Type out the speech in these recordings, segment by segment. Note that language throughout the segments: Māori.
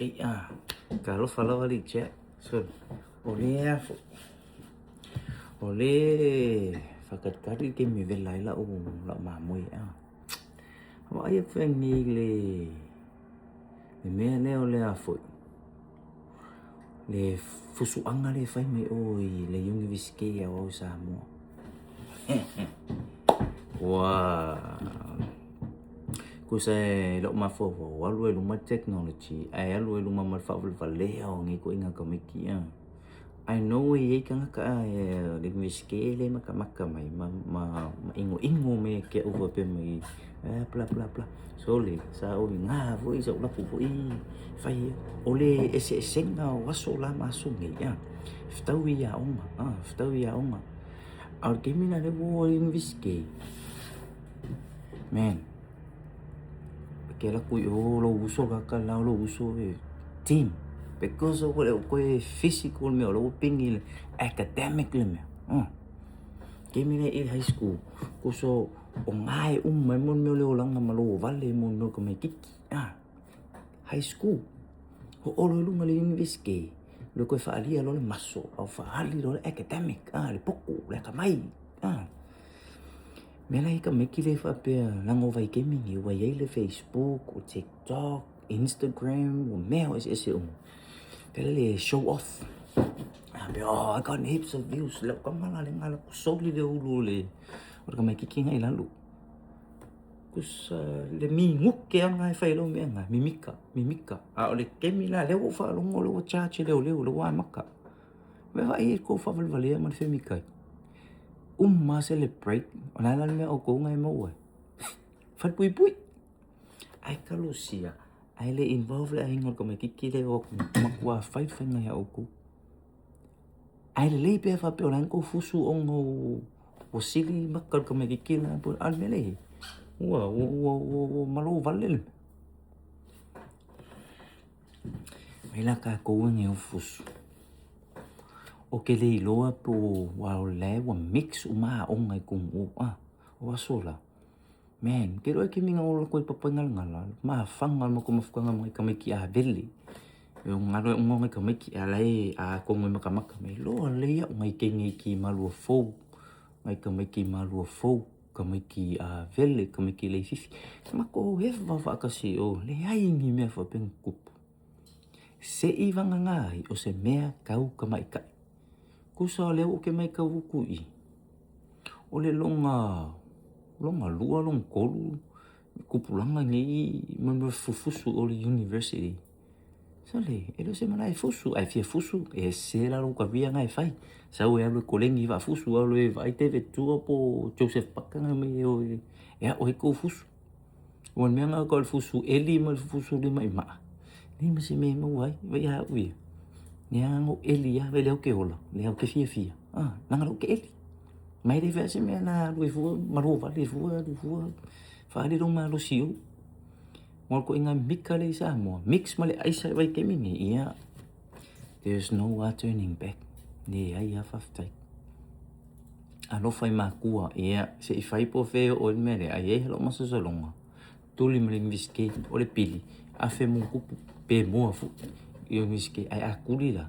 Okay, kalau follow balik cek, so, oleh fakat kari ke mi velai la la mamui wa ia fengi le me ne ole afo le fusu anga le fai me oi le university o Samoa wah kusai lo mafo walu lu ma technology ai alu lu ma fa le o ngi ko inga komiki I know ye kanga ka linguiske le maka mai ingo me ke over pe mai bla bla bla so le sa o nga vo i so la pu i fai ole ese senga waso la maso ngi ftau ya onga al gemina le vo linguiske man ke la ku yo lo uso ka la lo uso team because of what physical me or pingi academic le me kemi le high school kuso o ngai mai mon me le lang ma lo vale mon no ko me kiki high school o lu ma le university lo ko fa ali lo le maso o fa ali lo academic le poco le ka mai me la ka me ki le fa pe lang o vai kemi ni wa ye le Facebook o TikTok Instagram o me o ese Pele show off. I got heaps of views. Lek kamala le ngala ko soli le ulu le. Or ka mai kiki ngai lalu. Kus le mi nguk ke ngai fai lo me ngai mimika. Ole kemila le wo fa lo ngolo wo chache le le wa maka. Me va ir ko fa valvale man femika. Ma celebrate. Ona la me o ko ngai mo wa. Fat pui. Ai kalusia. Ai le involve le ngol ko me kiki le o makwa fight fa ngai o ko. Ai le pe fa pe orang ko fusu ongo o sili makal ko me kiki na po al mele. Wa malo vale. Mai la ka ko nge o fusu. O ke le loa po wa le wa mix uma onga kung o sola. Man, kero ke minga o ko papangal ngala ma fangal mo ko mafukanga mo kamay ki veli yung ngalo mo kamay ki alay ko mo makamaka may lo alay ngai kengi ki malu fo ngai kamay ki malu fo kamay ki veli kamay ki lay fifi mako hef va kasi o le ai ngi me fa pen kup se ivanga ngai o se mea kau kamay ka kusa le o ke mai kau ku I o le longa lua long kolu kupulanga ngi mo fufusu o university sale elo se mana fusu ai fie fusu e se la lo ka via ngai fai sa o elo kolengi va fusu o le vai teve tu po Joseph Pakanga me o o ko fusu o me nga ko fusu eli mo fusu le mai ma ni me se me mo vai ya ui ni ngo eli ya vele o ke ola le o ke fie nanga lo ke eli mai de verse me na lui fu maru va le fu fa le ma lo siu mo ko inga mikale sa mo mix male ai sa vai ke mingi there's no turning back ne ai ya faftai alo fai ma kua se I fai po fe o mere ai lo ma so longa tuli me miske o le pili a fe mo ku pe mo fu yo miske ai akuli la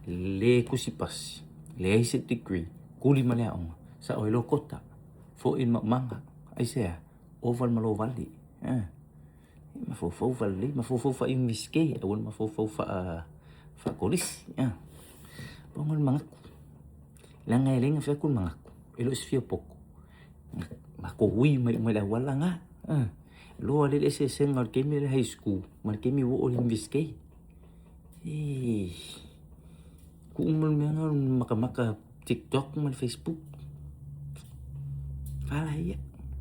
le kusipas le ai se degree kuli male a sa oilo kota fo in manga ai se oval malo vali ma fo vali ma fo fa imiske awon ma fo fa kolis pongol mga lang ngai fa kun mga elo sfia poko ma ko wi mai la wala nga lo ale se sengal kemi high school mar kemi wo imiske ku umul mga maka TikTok mal Facebook Fala